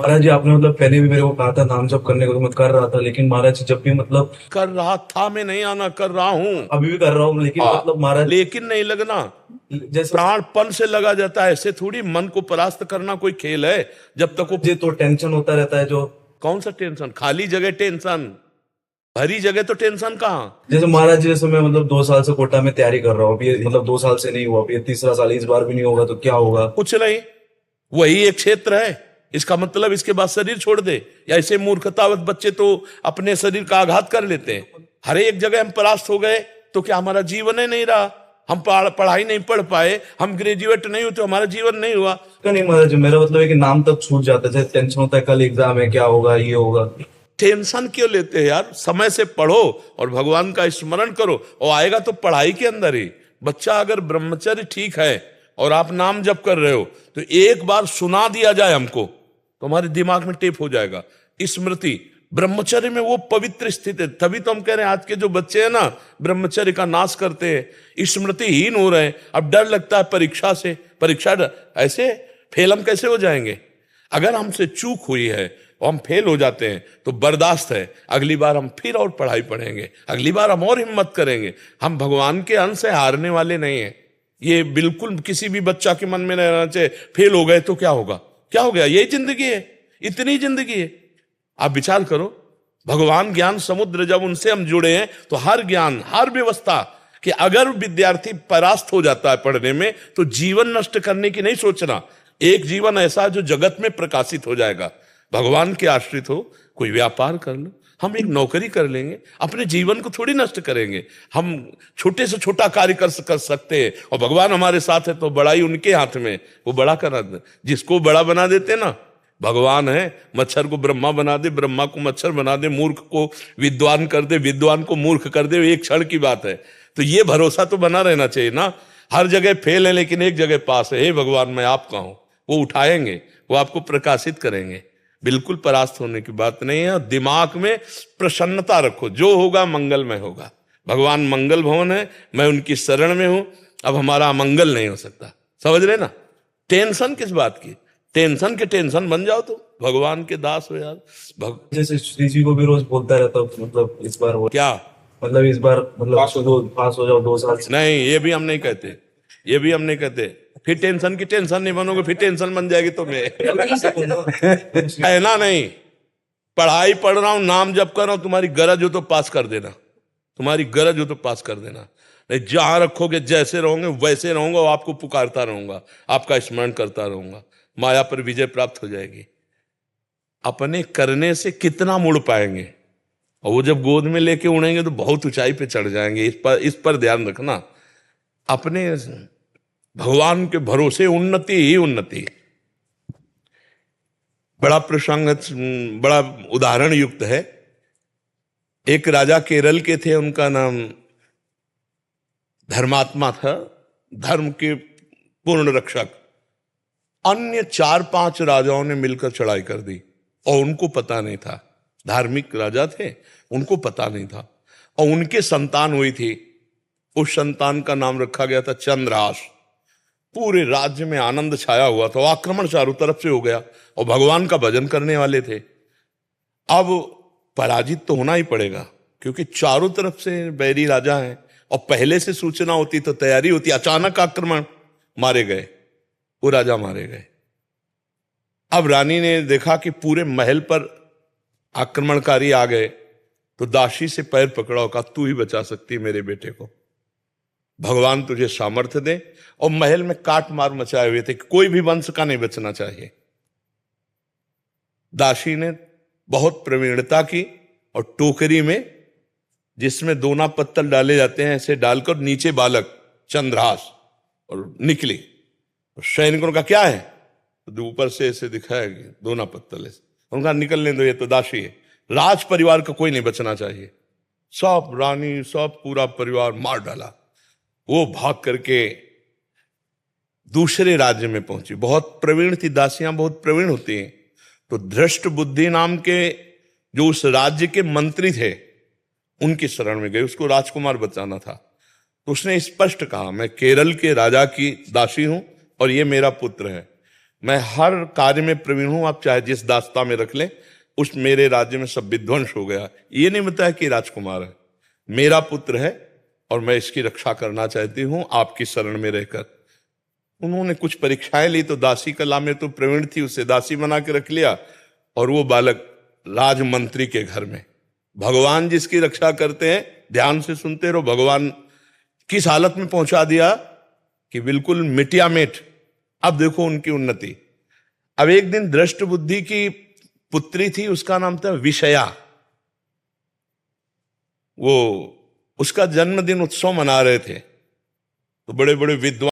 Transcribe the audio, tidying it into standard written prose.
महाराज जी आपने मतलब पहले भी मेरे को कहा था नाम जप करने को, तो मैं कर रहा था, लेकिन महाराज जी जब भी मतलब कर रहा था, मैं नहीं आना, कर रहा हूं। अभी भी कर रहा हूँ, लेकिन मतलब महाराज लेकिन नहीं लगना, जैसे प्राणपण से लगा जाता है। ऐसे थोड़ी मन को परास्त करना कोई खेल है। जब तक वो, जी तो टेंशन होता रहता है जो। कौन सा टेंशन? खाली जगह टेंशन, भरी जगह तो टेंशन कहाँ। जैसे महाराज जी, जैसे मैं मतलब 2 साल से कोटा में तैयारी कर रहा हूँ, अभी मतलब 2 साल से नहीं हुआ, अभी ये तीसरा साल है, इस बार भी नहीं होगा तो क्या होगा? कुछ नहीं, वही एक क्षेत्र है। इसका मतलब इसके बाद शरीर छोड़ दे? या ऐसे मूर्खतावत बच्चे तो अपने शरीर का आघात कर लेते हैं। हर एक जगह हम परास्त हो गए तो क्या हमारा जीवन ही नहीं रहा? हम पढ़ाई नहीं पढ़ पाए, हम ग्रेजुएट नहीं हुए तो हमारा जीवन नहीं हुआ। क्या नहीं महाराज जी, मेरा मतलब है कि नाम तक छूट जाता है, जैसे टेंशन होता है कल एग्जाम है, क्या होगा, ये होगा। टेंशन क्यों लेते हैं यार? समय से पढ़ो और भगवान का स्मरण करो, और आएगा तो पढ़ाई के अंदर ही। बच्चा अगर ब्रह्मचर्य ठीक है और आप नाम जप कर रहे हो, तो एक बार सुना दिया जाए हमको तो हमारे दिमाग में टेप हो जाएगा स्मृति। ब्रह्मचर्य में वो पवित्र स्थिति है। तभी तो हम कह रहे हैं आज के जो बच्चे हैं ना, ब्रह्मचर्य का नाश करते हैं, स्मृतिहीन हो रहे हैं। अब डर लगता है परीक्षा से, ऐसे फेल हम कैसे हो जाएंगे? अगर हमसे चूक हुई है और हम फेल हो जाते हैं तो बर्दाश्त है, अगली बार हम फिर और पढ़ाई पढ़ेंगे, अगली बार हम और हिम्मत करेंगे। हम भगवान के अंश से हारने वाले नहीं हैं। ये बिल्कुल किसी भी बच्चा के मन में नहीं रहना चाहिए फेल हो गए तो क्या होगा, क्या हो गया, यही जिंदगी है, इतनी जिंदगी है। आप विचार करो, भगवान ज्ञान समुद्र, जब उनसे हम जुड़े हैं तो हर ज्ञान, हर व्यवस्था, कि अगर विद्यार्थी परास्त हो जाता है पढ़ने में तो जीवन नष्ट करने की नहीं सोचना। एक जीवन ऐसा जो जगत में प्रकाशित हो जाएगा। भगवान के आश्रित हो, कोई व्यापार कर लो, हम एक नौकरी कर लेंगे, अपने जीवन को थोड़ी नष्ट करेंगे। हम छोटे से छोटा कार्य कर सकते हैं, और भगवान हमारे साथ है तो बड़ाई उनके हाथ में, वो बड़ा करा दे। जिसको बड़ा बना देते ना, भगवान है। मच्छर को ब्रह्मा बना दे, ब्रह्मा को मच्छर बना दे, मूर्ख को विद्वान कर दे, विद्वान को मूर्ख कर दे, एक क्षण की बात है। तो ये भरोसा तो बना रहना चाहिए ना। हर जगह फेल है लेकिन एक जगह पास है। हे भगवान, मैं आपका हूं। वो उठाएंगे, वो आपको प्रकाशित करेंगे। बिल्कुल परास्त होने की बात नहीं है। दिमाग में प्रसन्नता रखो, जो होगा मंगलमय होगा। भगवान मंगल भवन है, मैं उनकी शरण में हूं। अब हमारा अमंगल नहीं हो सकता, समझ रहे ना? टेंशन किस बात की? टेंशन के टेंशन बन जाओ तो भगवान के दास हो यार। जैसे श्री जी को भी रोज बोलता रहता हूँ, मतलब इस बार हो, क्या मतलब इस बार मतलब पास हो जाओ 2 साल से। नहीं, ये भी हम नहीं कहते, ये भी हम नहीं कहते। फिर टेंशन की टेंशन नहीं बनोगे, फिर टेंशन बन जाएगी तुम्हें। है ना? नहीं, पढ़ाई पढ़ रहा हूं, नाम जप कर रहा हूं, तुम्हारी गरज हो तो पास कर देना, तुम्हारी गरज हो तो पास कर देना। नहीं, जहां रखोगे जैसे रहोगे वैसे रहूंगा, और आपको पुकारता रहूंगा, आपका स्मरण करता रहूंगा, माया पर विजय प्राप्त हो जाएगी। अपने करने से कितना मुड़ पाएंगे, और वो जब गोद में लेके उड़ेंगे तो बहुत ऊंचाई पे चढ़ जाएंगे। इस पर ध्यान रखना। अपने भगवान के भरोसे उन्नति ही उन्नति। बड़ा प्रसंग, बड़ा उदाहरण युक्त है। एक राजा केरल के थे, उनका नाम धर्मात्मा था, धर्म के पूर्ण रक्षक। अन्य 4-5 राजाओं ने मिलकर चढ़ाई कर दी और उनको पता नहीं था। धार्मिक राजा थे, उनको पता नहीं था। और उनके संतान हुई थी, उस संतान का नाम रखा गया था चंद्रहास। पूरे राज्य में आनंद छाया हुआ था, आक्रमण चारों तरफ से हो गया, और भगवान का भजन करने वाले थे। अब पराजित तो होना ही पड़ेगा, क्योंकि चारों तरफ से बैरी राजा हैं, और पहले से सूचना होती तो तैयारी होती। अचानक आक्रमण, मारे गए, वो राजा मारे गए। अब रानी ने देखा कि पूरे महल पर आक्रमणकारी आ गए, तो दासी से पैर पकड़ा, कहा तू ही बचा सकती मेरे बेटे को, भगवान तुझे सामर्थ्य दे। और महल में काट मार मचाए हुए थे, कोई भी वंश का नहीं बचना चाहिए। दासी ने बहुत प्रवीणता की, और टोकरी में जिसमें दोना पत्तल डाले जाते हैं, ऐसे डालकर नीचे बालक चंद्रहास, और निकली। और सैनिकों का क्या है, तो ऊपर से ऐसे दिखाया कि दोना पत्तल है। उनका निकलने दो, ये तो दासी है, राज परिवार का कोई नहीं बचना चाहिए। सब रानी, सब पूरा परिवार मार डाला। वो भाग करके दूसरे राज्य में पहुंची। बहुत प्रवीण थी, दासियां बहुत प्रवीण होती हैं। तो धृष्ट बुद्धि नाम के जो उस राज्य के मंत्री थे, उनकी शरण में गई, उसको राजकुमार बचाना था। तो उसने स्पष्ट कहा, मैं केरल के राजा की दासी हूं और ये मेरा पुत्र है, मैं हर कार्य में प्रवीण हूं, आप चाहे जिस दास्ता में रख लें, उस मेरे राज्य में सब विध्वंस हो गया। ये नहीं बताया कि राजकुमार है, मेरा पुत्र है और मैं इसकी रक्षा करना चाहती हूं आपकी शरण में रहकर। उन्होंने कुछ परीक्षाएं ली तो दासी कला में तो प्रवीण थी, उसे दासी बना के रख लिया, और वो बालक राजमंत्री के घर में। भगवान जिसकी रक्षा करते हैं, ध्यान से सुनते रहो, भगवान किस हालत में पहुंचा दिया कि बिल्कुल मिटिया मिट। अब देखो उनकी उन्नति। अब एक दिन दृष्ट बुद्धि की पुत्री थी, उसका नाम था विषया। वो उसका जन्मदिन उत्सव मना रहे थे, तो बड़े बड़े विद्वान